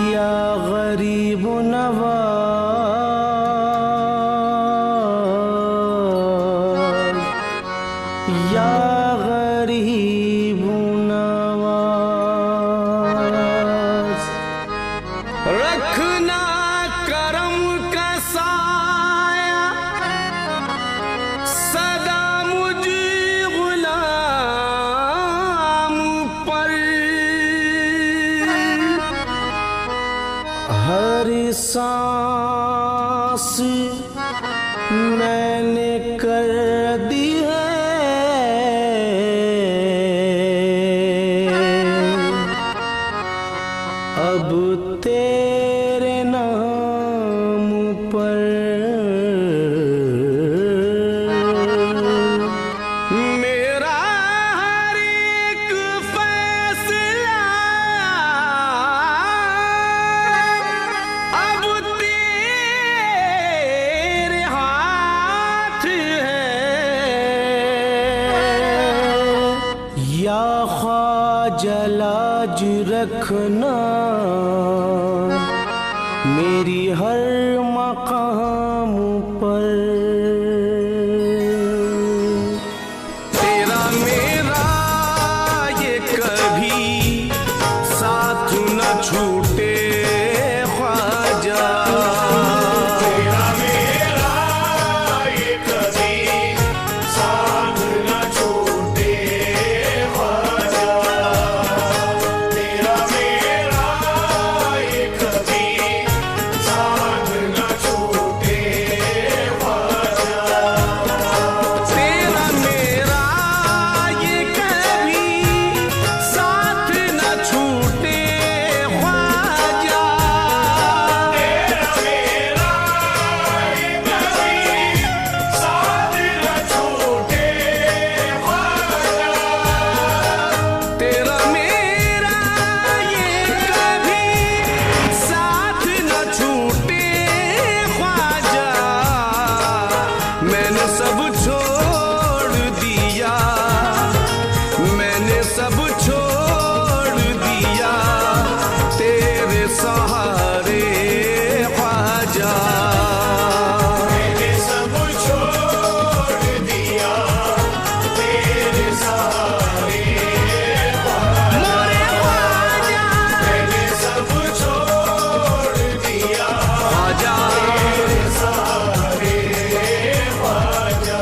या गरीब नवाज, या गरीब नवाज, रखना करम का साया सदा मुझ गुलाम पर। हर सांस मैंने कर दी है अब तेरे नाम पर। मेरा हर एक फैसला अब तेरे हाथ है। या ख्वाजा लाज रखना मेरी हर मकाम पर। तेरा मेरा ये कभी साथ न छूटे ख्वाजा, तेरा मेरा ये कभी साथ न छूटे ख्वाजा। तेरा मेरा ये कभी साथ न छूटे ख्वाजा। तेरा मेरा ये कभी साथ न छूटे ख्वाजा। तेरा मेरा ये कभी साथ न छूटे ख्वाजा। तेरा मेरा ये कभी साथ न छूटे ख्वाजा। मैंने सब छोड़ दिया, मैंने सब छोड़ दिया तेरे सहारे ख्वाजा। मैंने सब छोड़ दिया तेरे सहारे ख्वाजा। मोरे ख्वाजा, मैंने सब छोड़ दिया ख्वाजा। तेरे सहारे ख्वाजा।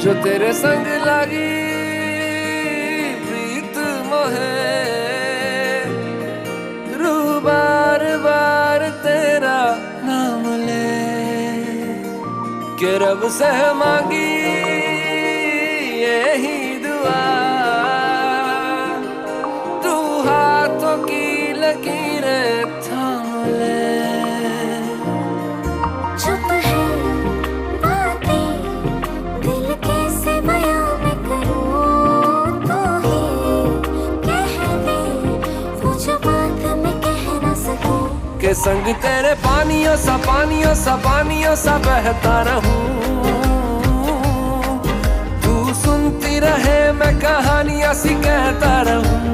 जो तेरे संग लगी प्रीत मोहे, रू बार बार तेरा नाम ले, के रब से मांगी यही दुआ, तू हाथों की लकीरें थाम ले। चुप है बातें, दिल कैसे बयां मैं करूं, तू ही कह दे वो जो बात मैं कह ना सकूं। के संग तेरे पानियों सा पानियों सा पानियों सा बहता रहूं, तू सुनती रहे मैं कहानियां सी कहता रहूं।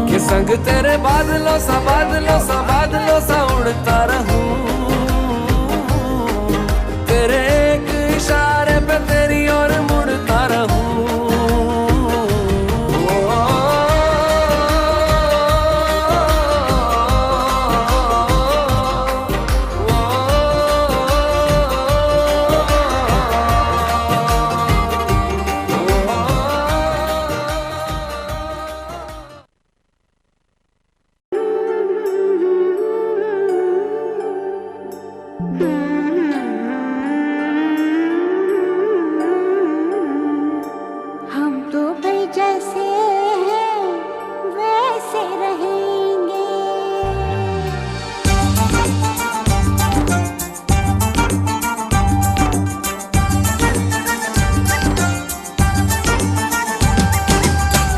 के संग तेरे बादलों सा बादलों सा बादलों सा उड़ता रहूं, तेरे एक इशारे पे तेरी ओर मुड़ता रहूं। हम तो भाई जैसे हैं वैसे रहेंगे।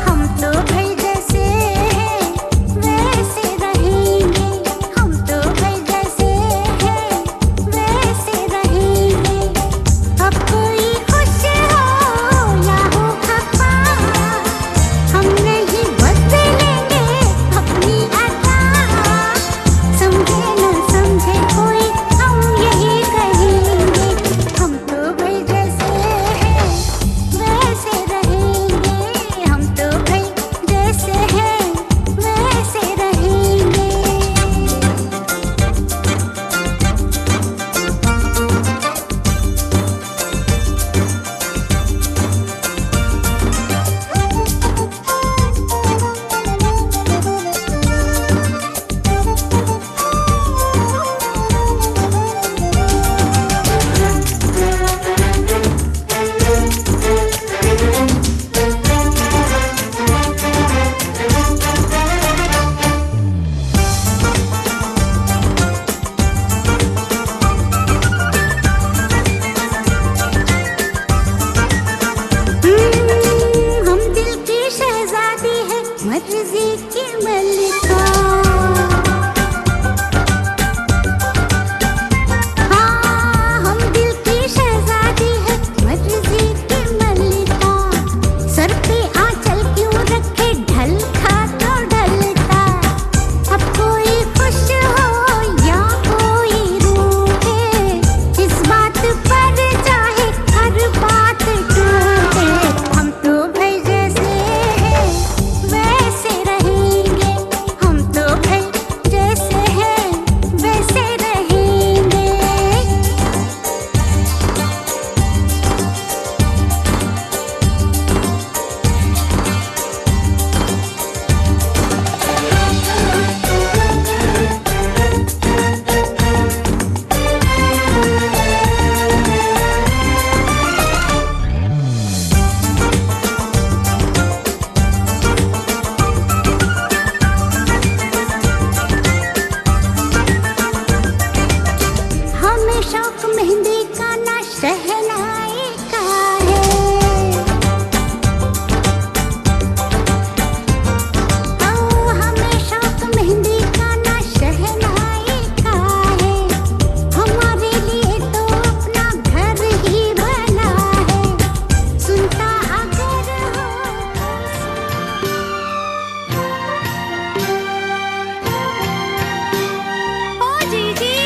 हम तो भाई जैसे हैं वैसे रहेंगे। हम तो भाई जैसे हैं वैसे रहेंगे। अब कोई खुश हो या हो खफा, हम नहीं बदलेंगे अपनी अदा। समझे न समझे कोई हम यही कहेंगे। हम तो भाई जैसे हैं वैसे रहेंगे। हम तो भाई जैसे हैं वैसे रहेंगे। हम दिल की शहजादी है मर्जी की मलिका। हाँ हम दिल की शहजादी है मर्जी की मलिका। सर पे आंचल क्यों रखे ढलका तो ढलता। अब कोई खुश हो या कोई रूठे, इस बात पर चाहे हर बात टूटे। हम तो भाई जैसे हैं वैसे रहेंगे। हम तो भाई जैसे हैं वैसे रहेंगे। हमें शौक मेहंदी का ना शहनाई का है। ओ हमें शौक मेहंदी का ना शहनाई का है। हमारे लिए तो अपना घर ही बना है। सुनता अगर हो ओ जी जी।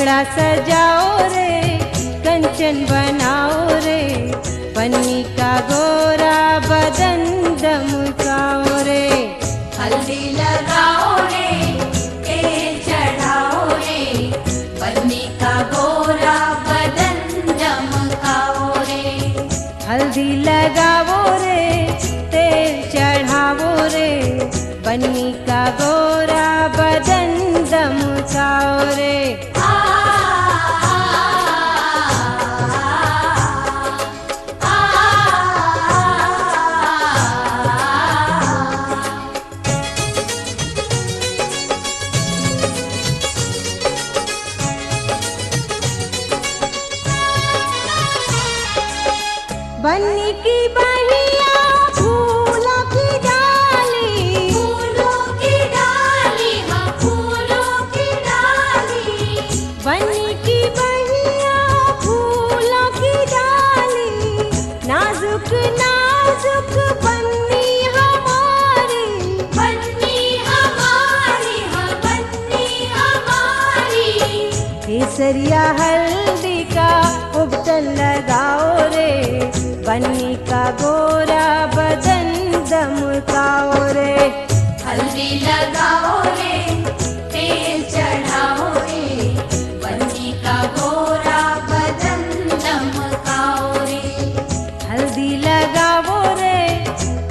घड़ा सजाओ रे, कंचन बनाओ रे, पन्नी का गोरा बदन दमकाओ रे। हल्दी लगाओ रे, तेल चढ़ाओ रे, पन्नी का गोरा बदन दमकाओ रे। हल्दी लगाओ रे, तेल चढ़ाओ रे, पन्नी का गोरा बदन दमकाओ रे। बन्नी की बहिया फूलों की डाली, फूलों की डाली, हाँ फूलों की डाली। बन्नी की बहिया फूलों की डाली, नाजुक नाजुक बन्नी हमारी, बन्नी हमारी, हाँ बन्नी हमारी। केसरिया हल्दी का उबटन लगाओ रे, पन्नी का गोरा बदन दमकाओ रे। हल्दी लगाओ रे, तेल चढ़ाओ रे, पन्नी का गोरा बदन दमकाओ रे। हल्दी लगाओ रे,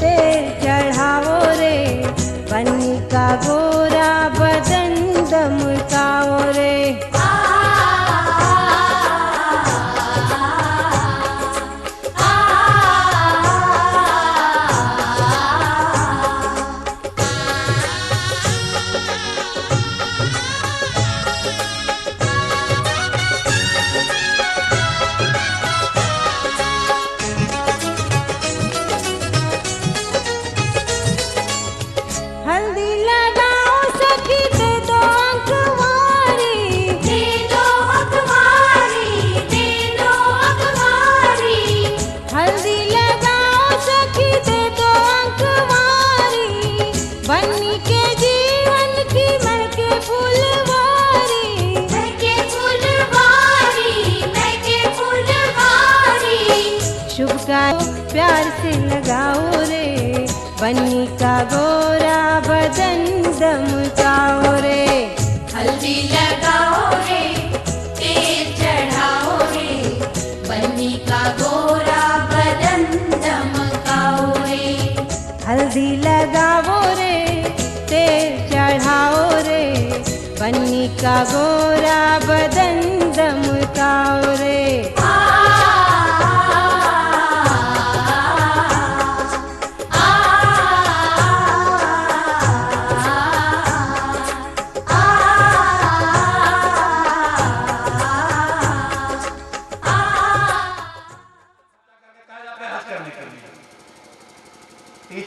तेल चढ़ाओ रे, पन्नी का गोरा बदन दमकाओ रे। हल्दी लगाओ सखी दे दो अखबारी, दे दो अखबारी, दे दो अखबारी। हल्दी लगाओ सखी दे दो अखबारी, बन्नी के जीवन की महके फुलवारी। महके फुलवारी, महके फुलवारी। शुभ का प्यार से लगाओ रे, बन्नी का गोरा बदन दमकाओ रे। हल्दी लगाओ रे, तेल चढ़ाओ रे, पन्नी का गोरा बदन दमकाओ रे। हल्दी लगाओ रे, तेल चढ़ाओ रे, पन्नी का गोरा बदन दमकाओ रे।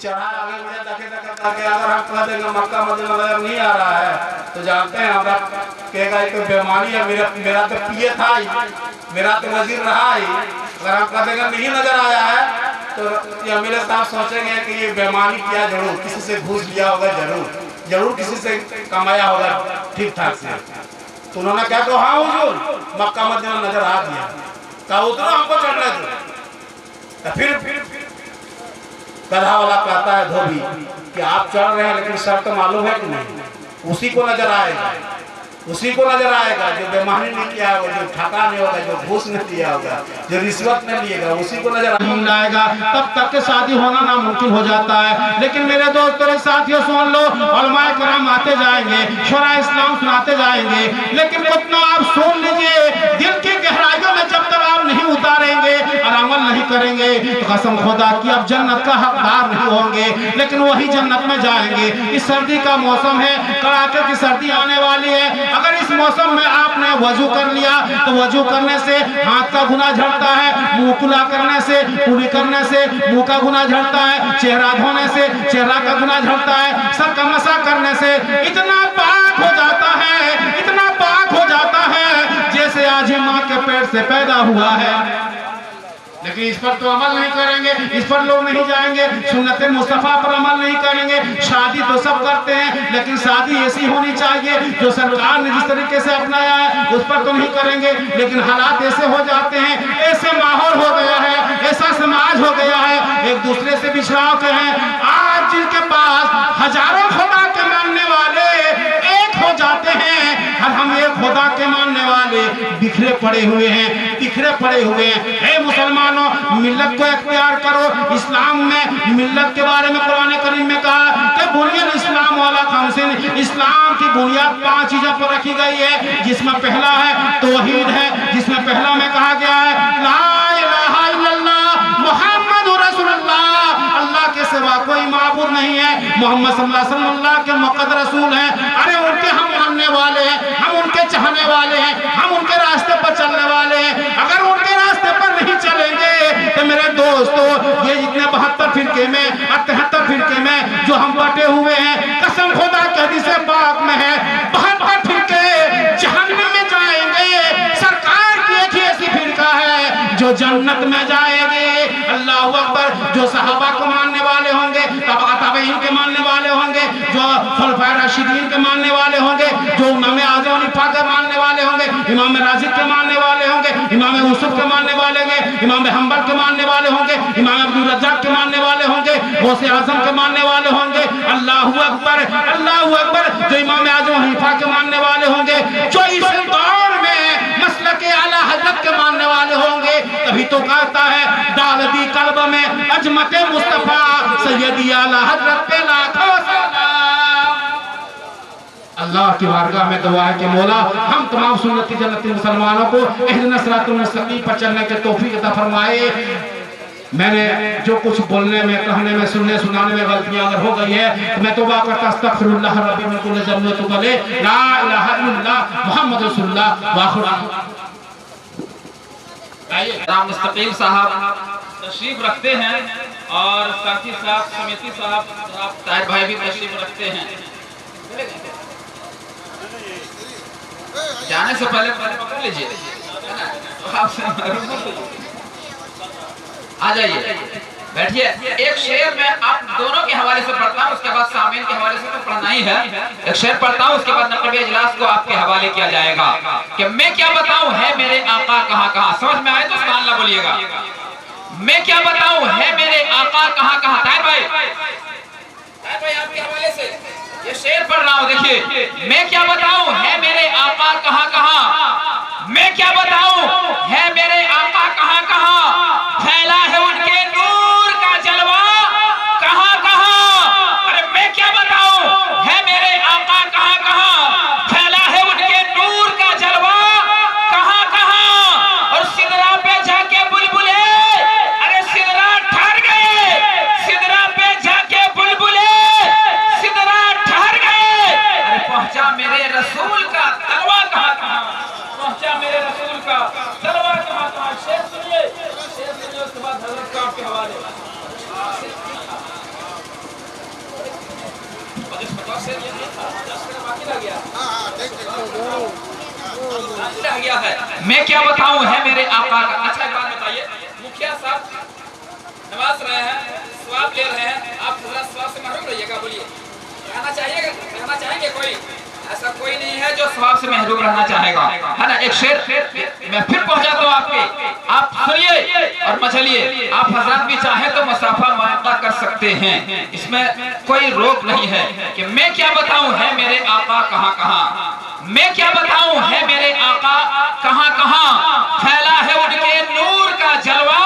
चढ़ा आगे मुझे ताकि अगर हम कह देंगे मक्का मदीना नजर नहीं आ रहा है तो जानते हैं हमरा कहेगा ये तो बेईमानी है। मेरा तो पिए था ही, मेरा तो वजीर रहा ही। अगर हम कह देंगे नहीं नजर आया है तो ये मेरे साथ सोचेंगे कि ये बेईमानी किया, जरूर किसी से घूस लिया होगा, जरूर किसी से कमाया होगा ठीक ठाक से। तो उन्होंने क्या कहा, हाँ हुजूर मक्का मदीना नजर आ गया। कहा उतरो हमको चढ़ने दो। तो फिर गधा वाला कहता है धोबी कि आप चढ़ रहे हैं लेकिन शर्त मालूम है कि नहीं? उसी को नजर आएगा, उसी को नजर आएगा जो बेईमानी नहीं किया होगा, जो ठगा नहीं होगा, जो घूस नहीं दिया होगा, जो रिश्वत नहीं लिएगा, उसी को नजर आएगा। तब तक के शादी होना नामुमकिन हो जाता है। लेकिन मेरे दोस्त मेरे साथियों सुन लो, उलमाए कराम आते जाएंगे, शोरा इस्लाम सुनाते जाएंगे, लेकिन कितना आप सुन लीजिए, दिल की गहराइयों में जब तक आप नहीं उतारेंगे और अमल नहीं करेंगे तो कसम खुदा की अब जन्नत का हकदार नहीं होंगे, लेकिन वही जन्नत में जाएंगे। इस सर्दी का मौसम है, कड़ाके की सर्दी आने वाली है। अगर इस मौसम में आपने वजू कर लिया तो वजू करने से हाथ का गुनाह झड़ता है, मुंह कुला करने से, कुली करने से मुंह का गुनाह झड़ता है, चेहरा धोने से चेहरा का गुनाह झड़ता है, सर का मसा करने से इतना पाक हो जाता है, इतना पाक हो जाता है जैसे आज ही माँ के पेट से पैदा हुआ है। लेकिन इस पर तो अमल नहीं करेंगे, इस पर लोग नहीं जाएंगे, सुन्नत मुस्तफ़ा पर अमल नहीं करेंगे। शादी तो सब करते हैं, लेकिन शादी ऐसी होनी चाहिए जो सरकार ने जिस तरीके से अपनाया है उस पर तो नहीं करेंगे। लेकिन हालात ऐसे हो जाते हैं, ऐसे माहौल हो गया है, ऐसा समाज हो गया है, एक दूसरे से बिछड़ाव के हैं। आज जिनके पास हजारों खुदा के मानने वाले एक हो जाते हैं और हम एक खुदा के मानने वाले बिखरे पड़े हुए हैं, बिखरे पड़े हुए हैं। हे मुसलमानों, मिल्लत को इख्तियार करो। इस्लाम में मिल्लत के बारे में कुरान करीम में कहा कि बुनियाद इस्लाम वाला खमसिन, इस्लाम की बुनियाद 5 चीजों पर रखी गई है, जिसमें पहला है तौहीद है, जिसमें पहला में कहा गया है ला इलाहा इल्लल्लाह मुहम्मदुर रसूलुल्लाह, अल्लाह के सिवा कोई माबूद नहीं है, मोहम्मद सल्लल्लाहु अलैहि वसल्लम अल्लाह के मुक़द्दस रसूल हैं। अरे उनके हम मानने वाले हैं, हम उनके चाहने वाले हैं, हम उनके रास्ते पर चलने वाले हैं। अगर उनके रास्ते पर नहीं चलेंगे तो मेरे दोस्तों, ये जितने 72 फिरके में 73 फिरके में जो हम बटे हुए हैं, कसम खुदा के हदीस पाक में है 72 फिरके जहन्नम में जाएंगे। सरकार की एक ही ऐसी फिरका है जो जन्नत में जाएंगे। अल्लाहू अकबर। जो सहाबा को मानने वाले होंगे, ताबईन के मानने वाले होंगे, जो खुलफाए राशिदीन के मानने वाले होंगे, जो इमाम आज़म हनीफा के मानने वाले होंगे, इमाम राशिद के मानने वाले होंगे, इमाम यूसुफ के मानने वाले होंगे, इमाम हम्बल के मानने वाले होंगे, इमाम अब्दुल रज़्ज़ाक़ के मानने वाले होंगे, गौसे आज़म के मानने वाले होंगे। अल्लाहू अकबर, अल्लाहू अकबर। जो इमाम आज़म हनीफा के मानने वाले होंगे, जो इस दौर में मसलक आला हज़रत के मानने वाले होंगे, तभी तो कहता है डाल दी कल्ब में अजमत मुस्तफा सैयदी आला हज़रत पे लाखों सलाम। अल्लाह की बारगाह में दुआ है कि मौला हम तमाम सुन्नती जन्नती मुसलमानों को इहदिना सिरातुल मुस्तकीम पर चलने के तौफीक अता फरमाए। मैंने जो कुछ बोलने में, कहने में, सुनने सुनाने में गलतियां अगर हो गई है तो मैं तौबा करता अस्तगफिरुल्लाह रब्बी मिन कुल्ली ज़ंबिन व अतूबु इलैह। ला इलाहा इल्लल्लाह मुहम्मद रसूलुल्लाह व आखिर। राम मुस्तकीम साहब तशरीफ रखते हैं और साथी साहब समिति साहब ताहिर भाई भी तशरीफ रखते हैं। जाने से पहले पकड़ लीजिए, आ जाइए, बैठिए। एक शेर में आप दोनों के हवाले से पढ़ता हूँ, उसके बाद सामीन के हवाले से तो पढ़ना ही है। एक शेर पढ़ता हूँ, उसके बाद नक़ब इजलास को आपके हवाले किया जाएगा कि मैं क्या बताऊँ है मेरे आका कहाँ कहाँ। समझ में आए तो सुभान अल्लाह बोलिएगा। मैं क्या बताऊँ है मेरे आका कहाँ कहाँ। ताहिर भाई आपके हवाले से ये शेर पढ़ रहा हूँ, देखिए। मैं क्या बताऊँ है मेरे आका कहाँ कहाँ, मैं क्या बताऊँ है मेरे आका कहाँ कहाँ, फैला है उनके नूर का जलवा कहाँ कहाँ। अरे मैं क्या बताऊँ है मेरे आका कहाँ कहाँ, फैला है उनके नूर का जलवा कहाँ कहाँ। और सिदरा पे जाके बुलबुले, अरे सिदरा ठहर गए, सिदरा पे जाके बुलबुले सिदरा ठहर गए। अरे पहुंचा मेरे रसूल का तलवा कहाँ कहाँ, पहुंचा मेरे रसूल का तलवा कहाँ कहाँ। शेर सुनिए, शेर सुनिए, उसके बाद हज़रत का आपके हवाले। मैं क्या बताऊं है मेरे आका का। अच्छा एक बात बताइए, मुखिया साहब नवाज रहे हैं, सवाब ले रहे हैं, आप थोड़ा सवाब से महरूम रहिएगा। बोलिए, रहना चाहिए, रहना चाहेंगे? कोई ऐसा कोई नहीं है जो सवाब से महरूम रहना चाहेगा, है ना। एक शेर मैं फिर पहुंचाता हूँ आपके, आप सुनिए और मचलिए। आप हजरत भी चाहे तो मुसाफा मुआवजा कर सकते हैं, इसमें कोई रोक नहीं है। कि मैं क्या बताऊं है मेरे आका कहाँ कहाँ, मैं क्या बताऊं है मेरे आका कहाँ कहाँ, फैला है उनके नूर का जलवा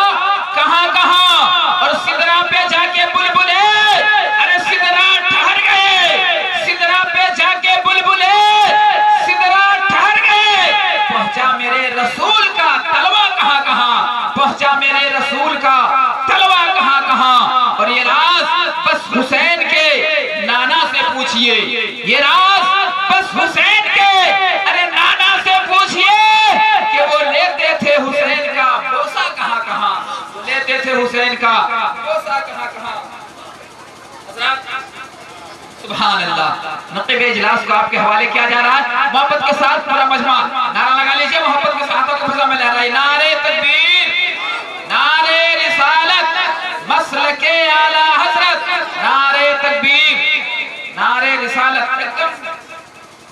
कहाँ कहाँ। और सिदरा पे जाके बुलबुले, अरे सिदरा ठहर गए, सिदरा पे जाके बुलबुले सिदरा ठहर गए। पहुंचा मेरे रसूल का तलवा कहाँ कहाँ, पहुंचा मेरे रसूल का तलवा कहाँ कहाँ। और ये राज बस हुसैन के नाना से पूछिए, ये राज बस हुसैन के अरे नाना से पूछिए कि वो लेते थे हुसैन का बोसा कहाँ कहाँ, लेते थे हुसैन का बोसा कहाँ कहाँ। सुभान अल्लाह। नक़ब इजलास को आपके हवाले किया जा रहा है। मोहब्बत के साथ पूरा मजमा नारा लगा लीजिए, मोहब्बत के साथ को फजा में लहराइए। नारे तकबीर, नारे मसलके आला हजरत, नारे तकबीर, नारे रिसालत। एकदम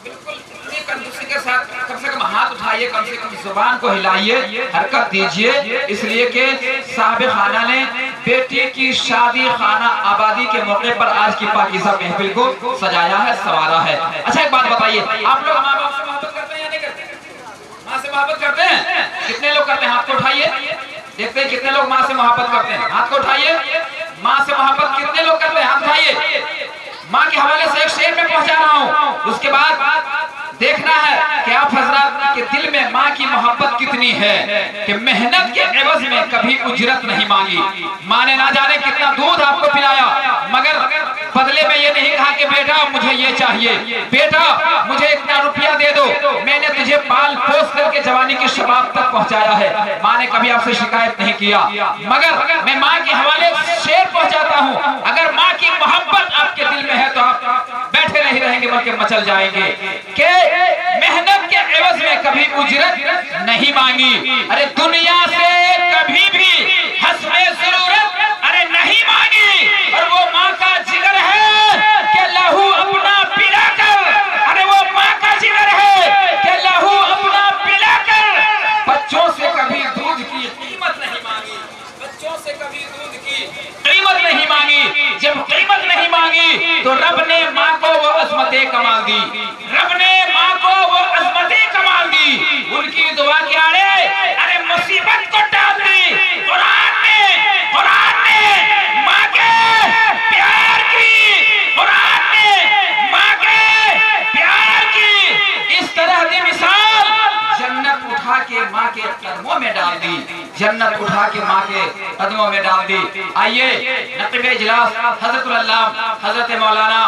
बिल्कुल इतनी कंजूसी के साथ कम से कम हाथ उठाइए, कम से कम जुबान को हिलाइए, हरकत दीजिए, इसलिए कि साहिब खाना ने बेटी की शादी खाना आबादी के मौके पर आज की पाकीज़ा महफिल को सजाया है, संवारा है। अच्छा एक बात बताइए, आप लोग माँ बाप से मोहब्बत करते हैं या नहीं करते? माँ से मोहब्बत करते हैं? कितने लोग करते हैं? हाथ को उठाइए, देखते हैं कितने लोग माँ से मोहब्बत करते हैं। हाथ को उठाइए। माँ से मोहब्बत कितने लोग करते हैं? हाथ उठाइए। माँ के हवाले से एक शेर में पहुंचा रहा हूँ, उसके बाद देखना है कि आप हजरात के दिल में माँ की मोहब्बत कितनी है कि मेहनत के एवज में कभी उजरत नहीं मांगी। माँ ने ना जाने कितना दूध आपको पिलाया, मगर बदले में ये नहीं कहा कि बेटा मुझे ये चाहिए, बेटा मुझे इतना रुपया दे दो, मैंने तुझे पाल पोस करके जवानी की शबाब तक पहुंचाया है। माँ ने कभी आपसे शिकायत नहीं किया, मगर मैं माँ के हवाले शेर पहुंचाता हूँ, अगर माँ की मोहब्बत आपके दिल में है तो आप बैठे नहीं रहेंगे बल्कि मचल जाएंगे कि मेहनत के एवज में कभी उजरत नहीं मांगी। अरे दुनिया से कभी भी हस्बे ज़रूरत अरे नहीं मांगी, और वो माँ का जिगर है कि लहू अपना पिलाकर, अरे वो माँ का जिगर है कि लहू अपना पिलाकर बच्चों से कभी दूध की कीमत नहीं मांगी, बच्चों से कभी दूध की कीमत नहीं मांगी। जब कीमत नहीं मांगी तो रब ने माँ को वो अज़मतें कमाल दी, रब ने माँ को वो अज़मतें कमाल दी। उनकी दुआ के आड़े अरे मुसीबत को टाल दी। कुरान ने माँ के प्यार की, कुरान ने माँ के प्यार की इस तरह की मिसाल जन्नत उठा के माँ के कदमों में डाल दी, जन्नत उठा के माँ के कदमों में डाल दी। आइए नक़ीब इजलास हज़रतुल अल्लामा हज़रत मौलाना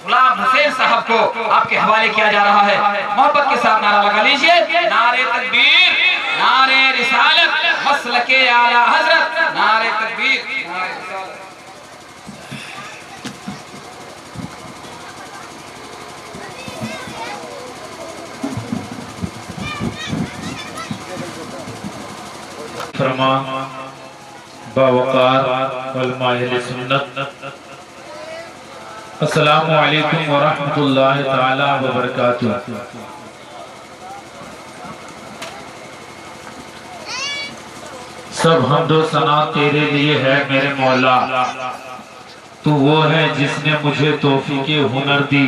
गुलाम हुसैन साहब को आपके हवाले किया जा रहा है। मोहब्बत के साथ नारा लगा लीजिए, नारे तकबीर, नारे रिसालत, मसलके आला हजरत, नारे तकबीर, नारे रिसालत। फरमा बावकार उलमा अहले सुन्नत, अस्सलामु अलैकुम व रहमतुल्लाहि ताला व बरकातुहू। सब हम्दो सना तेरे लिए है मेरे मौला, तू वो है जिसने मुझे तौफीके हुनर दी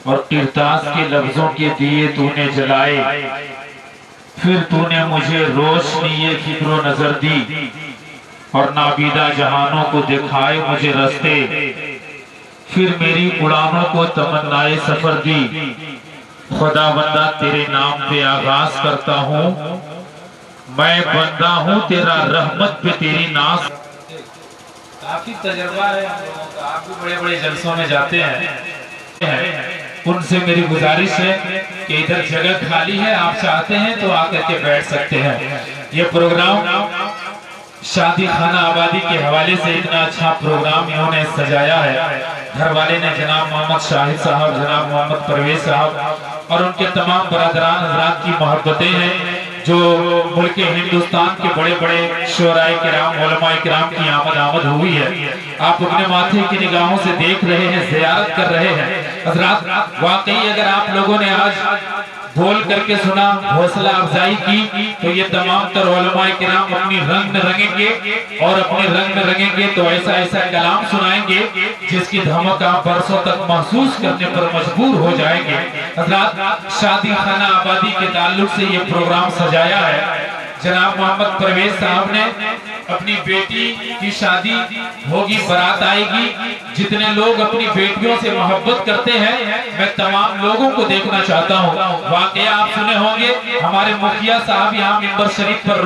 और किरतास के लफ्जों के दिए तूने जलाए, फिर तूने मुझे रोशनी ये फिक्रो नजर दी और नाबीदा जहानों को दिखाए मुझे रास्ते, फिर मेरी उड़ानों को तमन्नाए सफर दी। खुदा बंदा तेरे नाम पे आगाज करता हूँ, मैं बंदा हूँ तेरा रहमत पे तेरी नाज। काफी तजर्बा है हम लोगों का, आप भी बड़े बड़े जलसों में जाते हैं, उनसे मेरी गुजारिश है कि इधर जगह खाली है, आप चाहते हैं तो आकर के बैठ सकते हैं। ये प्रोग्राम शादी खाना आबादी के हवाले से इतना अच्छा प्रोग्राम इन्होंने सजाया है। घर वाले ने जनाब मोहम्मद शाहिद साहब, जनाब मोहम्मद परवेज साहब और उनके तमाम बरदरान हजरात की मोहब्बतें हैं जो मुल्क हिंदुस्तान के बड़े बड़े शोराए किराम उलमाए किराम की आमद हुई है। आप अपने माथे की निगाहों से देख रहे हैं, ज़ियारत कर रहे हैं। हजरात वाकई अगर आप लोगों ने आज बोल करके सुना, हौसला अफजाई की, तो ये तमाम तर उलमाए किराम अपनी रंग में रंगेंगे और अपने रंग में रंगेंगे तो ऐसा ऐसा कलाम सुनाएंगे जिसकी धमक आप बरसों तक महसूस करने पर मजबूर हो जाएंगे। हजरात शादी खाना आबादी के ताल्लुक से ये प्रोग्राम सजाया है। जनाब मोहम्मद परवेज साहब ने अपनी बेटी की शादी होगी, बारात आएगी, जितने लोग अपनी बेटियों से मोहब्बत करते हैं मैं तमाम लोगों को देखना चाहता हूँ। वाकया आप सुने होंगे हमारे मुखिया साहब यहाँ मिंबर शरीफ पर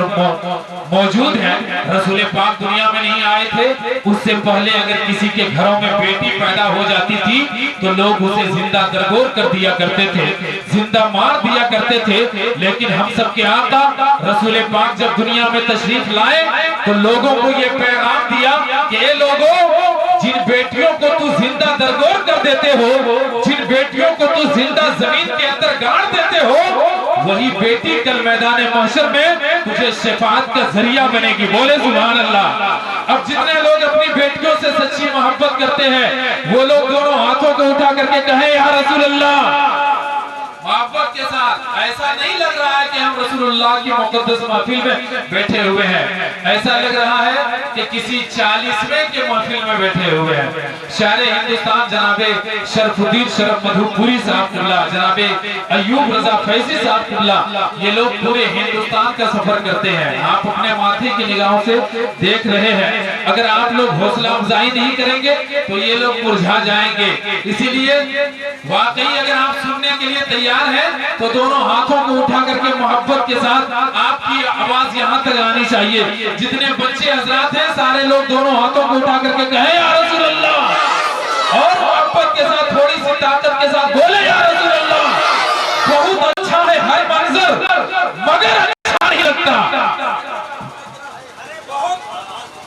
मौजूद हैं। रसूल पाक दुनिया में नहीं आए थे, उससे पहले अगर किसी के घरों में बेटी पैदा हो जाती थी तो लोग उसे जिंदा दरगोर कर दिया करते थे, जिंदा मार दिया करते थे। लेकिन हम सबके आका रसूल पाक जब दुनिया में तशरीफ लाए तो लोगों को ये पैगाम दिया कि ये लोगों, जिन बेटियों को तू जिंदा दरगोर कर देते हो, जिन बेटियों को तू जिंदा जमीन के अंदर गाड़ देते हो, वही बेटी कल मैदान महशर में तुझे शफाअत का जरिया बनेगी। बोले सुभान अल्लाह। अब जितने लोग अपनी बेटियों से सच्ची मोहब्बत करते हैं वो लोग दोनों हाथों को उठा करके कहें या रसूल अल्लाह। मोहब्बत के साथ ऐसा नहीं लग रहा है कि हम रसूलुल्लाह की मुक़द्दस महफिल में बैठे हुए हैं, ऐसा लग रहा है कि किसी 40वें के महफिल में बैठे हुए हैं। शायर हिंदुस्तान जनाबे शरफुद्दीन शरफ मधुपुरी साहब कुल्ला, जनाबे अयूब रजा फैजी साहब कुल्ला, ये लोग पूरे हिंदुस्तान का सफर करते हैं। आप अपने माथे की निगाहों से देख रहे हैं। अगर आप लोग हौसला अफजाई नहीं करेंगे तो ये लोग मुरझा जाएंगे। इसीलिए वाकई अगर आप सुनने के लिए तैयार है तो दोनों हाथों को उठा करके मोहब्बत के साथ आपकी आवाज यहाँ तक आनी चाहिए। जितने बच्चे हजरात हैं सारे लोग दोनों हाथों को उठा करके कहें या रसूल अल्लाह, और मोहब्बत के साथ थोड़ी सी ताकत के साथ बोले या रसूल अल्लाह। बहुत अच्छा है हर मंजर मगर अच्छा नहीं लगता।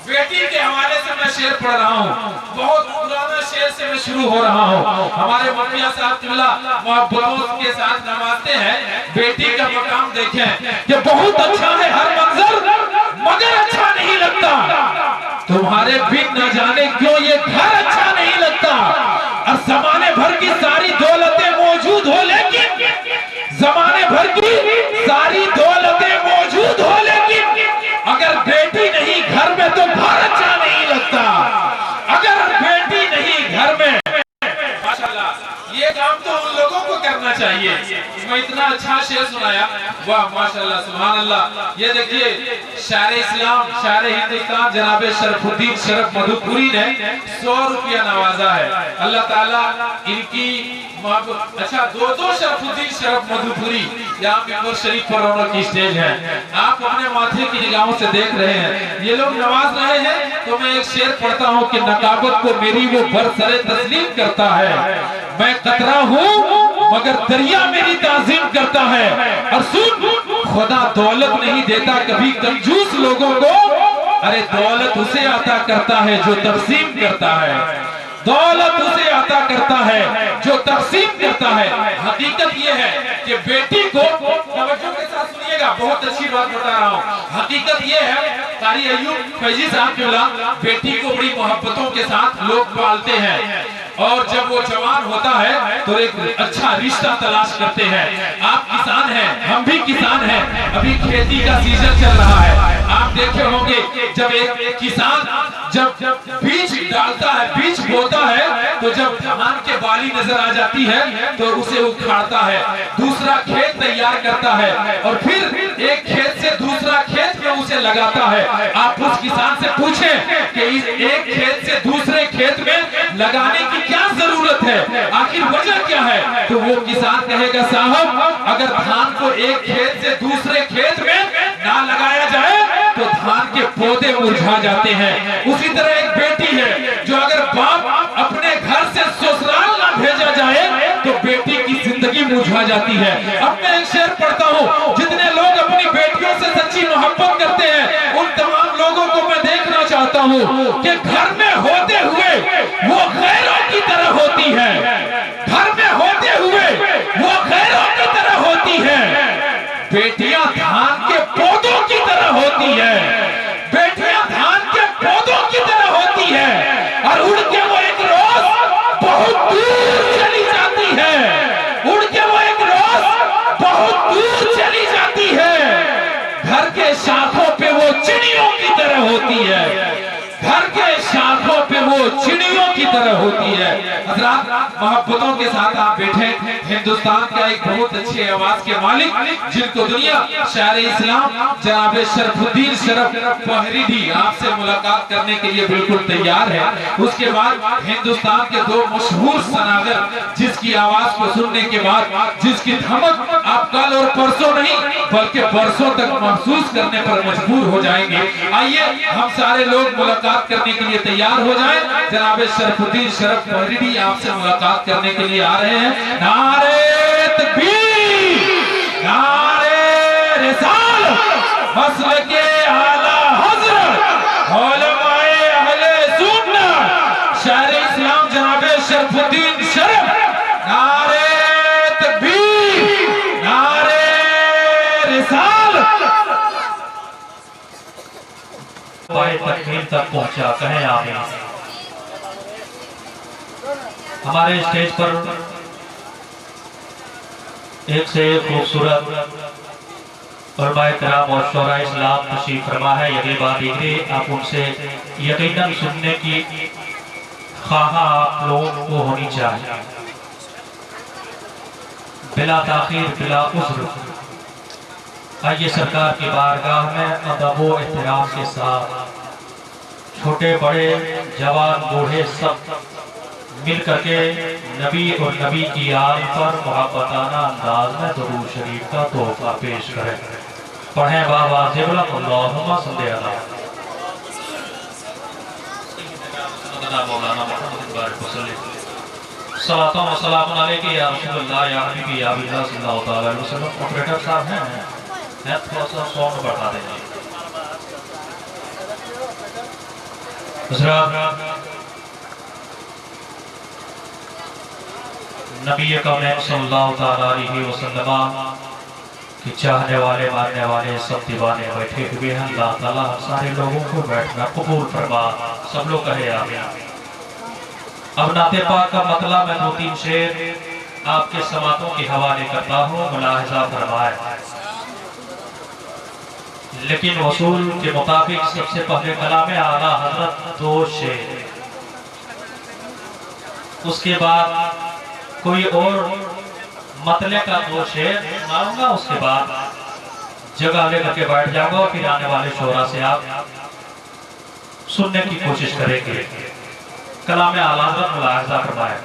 बेटी के हवाले से मैं शेर पढ़ रहा हूँ, बहुत पुराना शेर से मैं शुरू हो रहा हूँ। हमारे मुखिया साहब किबला मोहब्बतों के साथ नवाजते हैं। बेटी का मकाम देखें कि बहुत अच्छा है हर मंजर मगर अच्छा नहीं लगता। तुम्हारे बिन न जाने क्यों ये घर अच्छा नहीं लगता। और जमाने भर की सारी दौलतें मौजूद हो लेकिन जमाने भर की सारी दौलतें मौजूद हो लेकिन अगर बेटी नहीं घर में तो घर अच्छा नहीं लगता। अगर बेटी नहीं घर में, माशाल्लाह ये काम तो उन लोगों को करना चाहिए। मैं इतना अच्छा शेर सुनाया, वाह माशाल्लाह सुभान अल्लाह। ये देखिए शायर इस्लाम शायर हिंदुस्तान जनाबे शरफुद्दीन शरफ मधुपुरी ने 100 रुपया नवाजा है। अल्लाह ताला इनकी अच्छा दो शरफुद्दीन शरफ मधुपुरी यहाँ मिंबर शरीफ पर रौनक की स्टेज है। आप अपने माथे की निगाहों से देख रहे हैं, ये लोग नवाज रहे हैं। तो मैं एक शेर पढ़ता हूँ कि नकाबत को मेरी वो बरसरे तस्लीम करता है। मैं कतरा हूँ मगर दरिया मेरी ताजीम करता है। और सुन, खुदा दौलत नहीं देता कभी कंजूस लोगों को, अरे दौलत उसे अता करता है जो तकसीम करता है। दौलत उसे अता करता है जो तकसीम करता है। हकीकत ये है कि बेटी को, तवज्जो के साथ सुनिएगा, बहुत अच्छी बात बता रहा हूँ। हकीकत ये है कारी अयूब फैजी साहब किबला बेटी को बड़ी मोहब्बतों के साथ लोग पालते हैं और जब वो जवान होता है तो एक अच्छा रिश्ता तलाश करते हैं। आप किसान हैं, हम भी किसान हैं, अभी खेती का सीजन चल रहा है। आप देखे होंगे जब एक किसान जब बीज डालता है, बीज बोता है, तो जब धान के बाली नजर आ जाती है तो उसे उखाड़ता है, दूसरा खेत तैयार करता है और फिर एक खेत से दूसरा खेत में उसे लगाता है। आप उस किसान से पूछें कि इस एक खेत से दूसरे खेत में लगाने की क्या जरूरत है, आखिर वजह क्या है, तो वो किसान कहेगा साहब अगर धान को एक खेत से दूसरे खेत में ना लगाया जाए तो धान के पौधे मुरझा जाते हैं। उसी तरह एक बेटी है जो अगर बाप अपने घर से ससुराल ना भेजा जाए तो बेटी की जिंदगी मुरझा जाती है। अब मैं एक शेर पढ़ता हूँ, जितने लोग अपनी बेटियों से सच्ची मोहब्बत करते हैं उन तमाम लोगों को मैं देखना चाहता हूँ कि घर में होते हुए वो गैरों की तरह होती है, घर में होते हुए वो गैरों की तरह होती है। बेटियां धान के पौधों की तरह होती है, बेटियां धान के पौधों की तरह होती है और उड़ के वो एक रोज बहुत दूर चली जाती है, उड़ के वो एक रोज बहुत दूर चली जाती है। घर के शाखों पे वो चिड़ियों की तरह होती है, घर के शाखों पे वो चिड़ियों की तरह होती है। हज़रात मोहब्बतों के साथ आप बैठे, हिंदुस्तान का एक बहुत अच्छे आवाज के मालिक जिनको दुनिया शायर इस्लाम जनाब शरफुद्दीन शरफ पहरी भी आपसे मुलाकात करने के लिए बिल्कुल तैयार है। उसके बाद हिंदुस्तान के दो मशहूर सनागर जिसकी आवाज को सुनने के बाद जिसकी धमक आप कल और परसों नहीं बल्कि बरसों तक महसूस करने पर मजबूर हो जाएंगे। आइए हम सारे लोग मुलाकात करने के लिए तैयार हो जाएं। जनाब शरफुद्दीन शरफ पहरी भी आपसे मुलाकात करने के लिए आ रहे हैं। नारे तकबीर, नारे रिसालत, मसलके आला हज़रत, उलमाए अहले सुन्नत, शायर इस्लाम जनाब शरफुद्दीन शरफ। नारे तकबीर, नारे तकमील तक पहुंचा। कहें आमीन। हमारे स्टेज पर एक से एक खूबसूरत उलमाए किराम और शोरा इस्लाम तशरीफ फरमा है। यदि बात ये आप उनसे यकीनन सुनने की ख्वाह आप लोगों को होनी चाहिए। बिला ताखीर बिला उज़्र आइए सरकार की बारगाह में अदब व एहतराम के साथ छोटे बड़े जवान बूढ़े सब मिल करके नबी और नबी की आल पर मोहब्बताना अंदाज में दुरूद शरीफ का तोहफा पेश करें। पढ़ें बाबा अल्लाहुम्मा सल्ली अला मौलाना मुहम्मद बारिक वसल्लम सलातो व सलामुन अलैका या रसूलल्लाह या हबीबी या बिल्लाह सल्लल्लाहु अलैहि वसल्लम। ऑपरेटर साहब हैं थोड़ा सा साउंड बढ़ा देंगे। नबी कौन सल्लल्लाहु अलैहि वसल्लम कि चाहने वाले मानने वाले सब दीवाने बैठे हुए हैं। अल्लाह ताला सारे लोगों को बैठना कबूल फरमा। सब लोग कहे आमीन। अब नाते पाक का मतलब मैं 2-3 शेर आपके समातों के हवाले करता हूँ, मुलाहिजा फरमाए। लेकिन वसूल के मुताबिक सबसे पहले कलाम आला हजरत 2 शेर, उसके बाद कोई और मतले का 2 शेर सुनाऊंगा, उसके बाद जगह लेकर के बैठ जाऊंगा। फिर आने वाले शोरा से आप सुनने की कोशिश करेंगे। कलाम आला हज़रत मुलाहिज़ा फरमाए।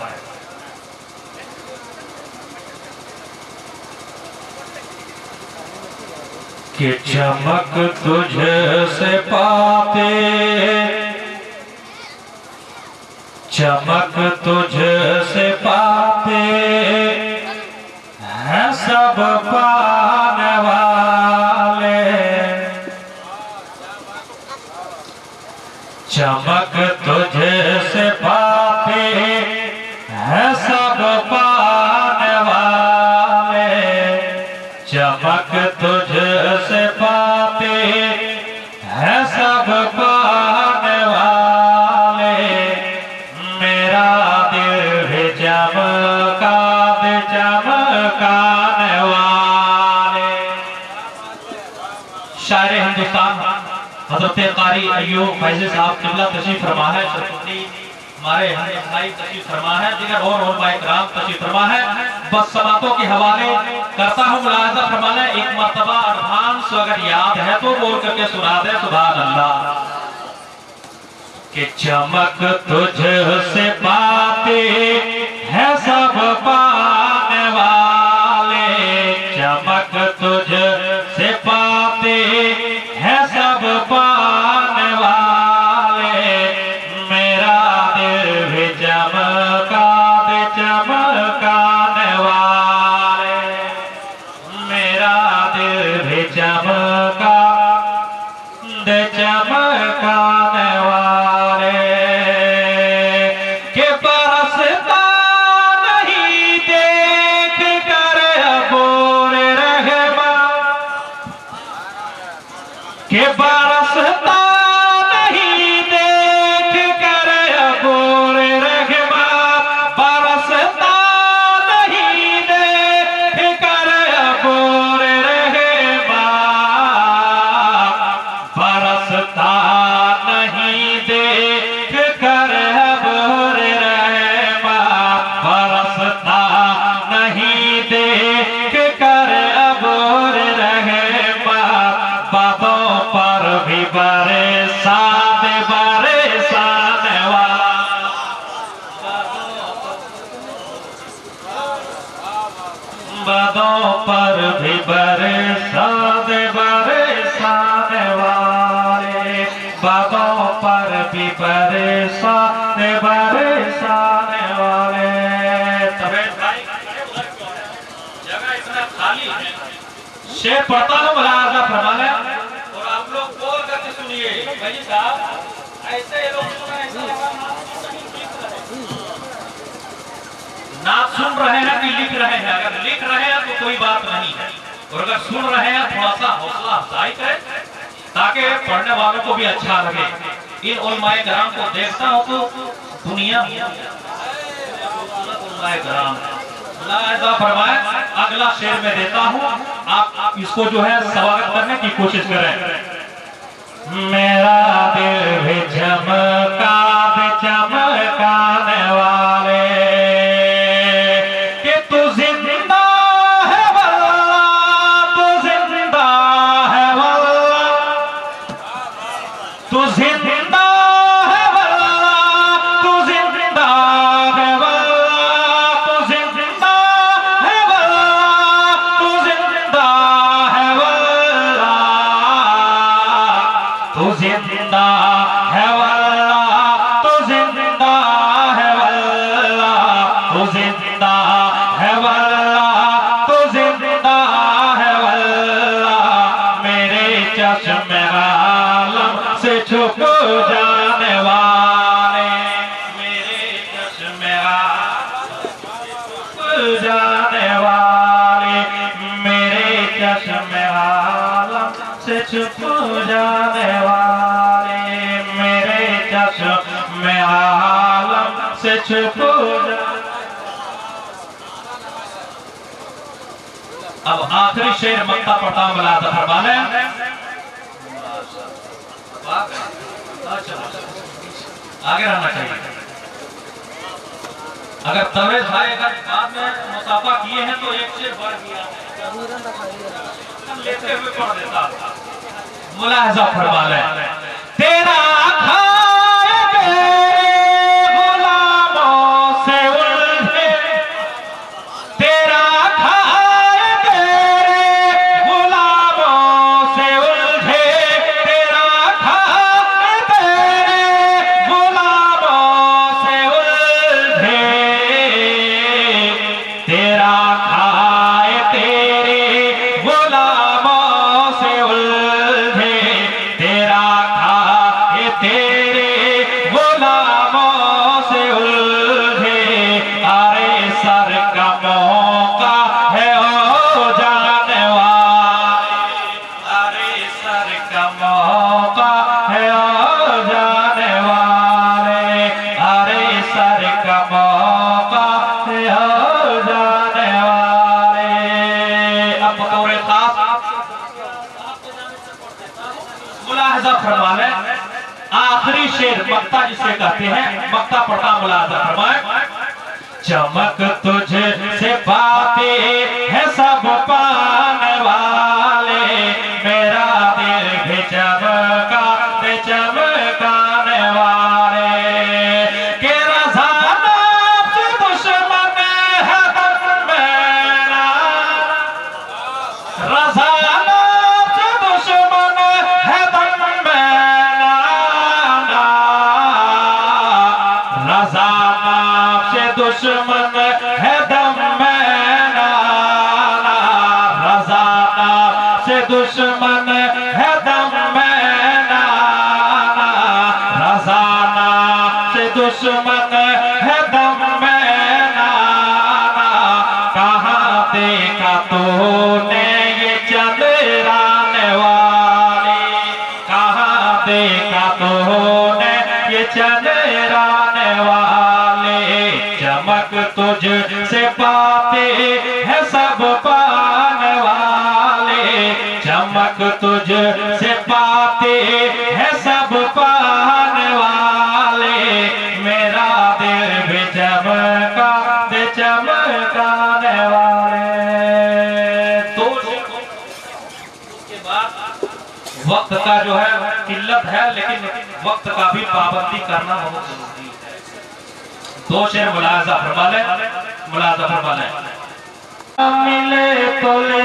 कि चमक तुझसे पाते, चमक तुझसे पाते हैं सब पाने वाले। चमक तुझसे पाते हैं सब पाने वाले। चमक तुझसे पाते हैं सब पाने वाले। मेरा दिल भी चमका दे चमकाने वाले। शायर हिंदुस्तान हजरत कारी अय्यूब फैज़ी साहब किबला तशरीफ फरमा है। हमारे भाई तशरीफ फरमा है। दिगर और भाई कराम तशरीफ फरमा है। बस समातों के हवाले करता हूँ। मुलाहिज़ा फरमाना एक मर्तबा एडवांस अगर याद है तो बोल करके सुना दे सुभान अल्लाह। कि चमक तुझसे पाते हैं सब पाने वाले। चमक तुझसे पाते हैं सब पाने वाले। मेरा दिल भी चमका दे चमकाने वाले। मेरा दिल भी चमका दे चमकाने वाले। के बरसता नहीं देख कर अबोर रहमा। के बरसता नहीं देख कर अबोर रहमा। बरसता नहीं देख कर अबोर रहमा। बरसता नहीं देख कर अबोर रहमा। बरसता नहीं देख कर अबोर रहमा। बादों पर भी बरसाने बरसाने वाला। बादों पर भी बरसाने बरसाने वाले। बादों पर भी बरसाने बरसाने वाले। तबे भाई जगह इतना खाली है। शेर पढ़ता हूँ मुलाहिज़ा फरमाना और आप लोग बोल करके सुनिए। भाई साहब ऐसे लोग ना सुन रहे हैं कि लिख रहे हैं। अगर लिख रहे हैं तो कोई बात नहीं है, और अगर सुन रहे हैं थोड़ा सा हौसला अफजाई करें ताकि पढ़ने वालों को भी अच्छा लगे। इन उलमाए कराम को देखता हूँ तो दुनिया उलमाए कराम फरमाए। अगला शेर में देता हूँ, आप इसको जो है स्वागत करने की कोशिश करें। मेरा दिल भी चमका चमकाने वाले कि तू जिंदा है वल्लाह, तू जिंदा है वल्लाह, तू जिंदा है वल्लाह, तू जिंदा है वल्लाह, तू जिंदा है वल्लाह, तू जिंदा है वल्लाह, तू जिंदा है वल्लाह, तू जिंदा है वल्लाह, तू जिंदा है वल्लाह, तू जिंदा है वल्लाह। मेरे चश्मे आलम से छुप जाने वाले, मेरे चश्मे आलम से छुप जाने वाले, मेरे चश्मे आलम से छुप जाने वाले, मेरे चश्मे आलम से छुप जाने। अब आखिरी शेर मक्ता पढ़ता हूं, मुलाज़ा फरमा लें। आगे रहना चाहिए। अगर तवेज भाई अगर बाद में मुसाफा किए हैं तो एक शेर बढ़ गया लेते हुए पढ़ देता। मुलाज़ा फरमा लें। तेरा खाए गुलामों से उलझे, तेरा खाए गुलामों से उलझे, तेरा खाए गुलामों से उलझे, तेरा खाए तेरे गुलामों से उलझे, तेरा खाए तेरे गुलामों से उलझे। अरे सर का मौका है ओ जाने वाले, अरे सर का मौका है ओ जाने वाले, अरे सर का मौका है ओ जाने वाले। अब बतौर खास मुलाहजा फरमा लें। आखिरी शेर मक्ता जिसे कहते हैं, मक्ता पढ़ता मुलाहजा फरमाए। चमक तुझे से बातें है सब पाने वाले, मेरा दिल भी चमका चमकाने वाले, के रज़ा नफ्स दुश्मन है दम मेरा, रज़ा नफ्स दुश्मन है दम मेरा, रज़ा नफ्स दुश्मन है दम मेरा, रज़ा नफ्स दुश्मन है दम मेरा, रज़ा नफ्स दुश्मन है दम मेरा। कहाँ देखा तूने ये चंद्राने वाली, कहाँ देखा तूने ये चंद्राने वाले, चमक तुझ से पाते है सब पाने वाले, चमक तुझ से पाते है सब पाने वाले, मेरा दिल भी चमका चमकाने वाले। तो उसके बाद वक्त का जो है किल्लत है, लेकिन वक्त का भी पाबंदी करना बहुत जरूरी है। दो शेर मुलाहजा फरमा लें, मुलाहजा फरमा लें। मिले तो ले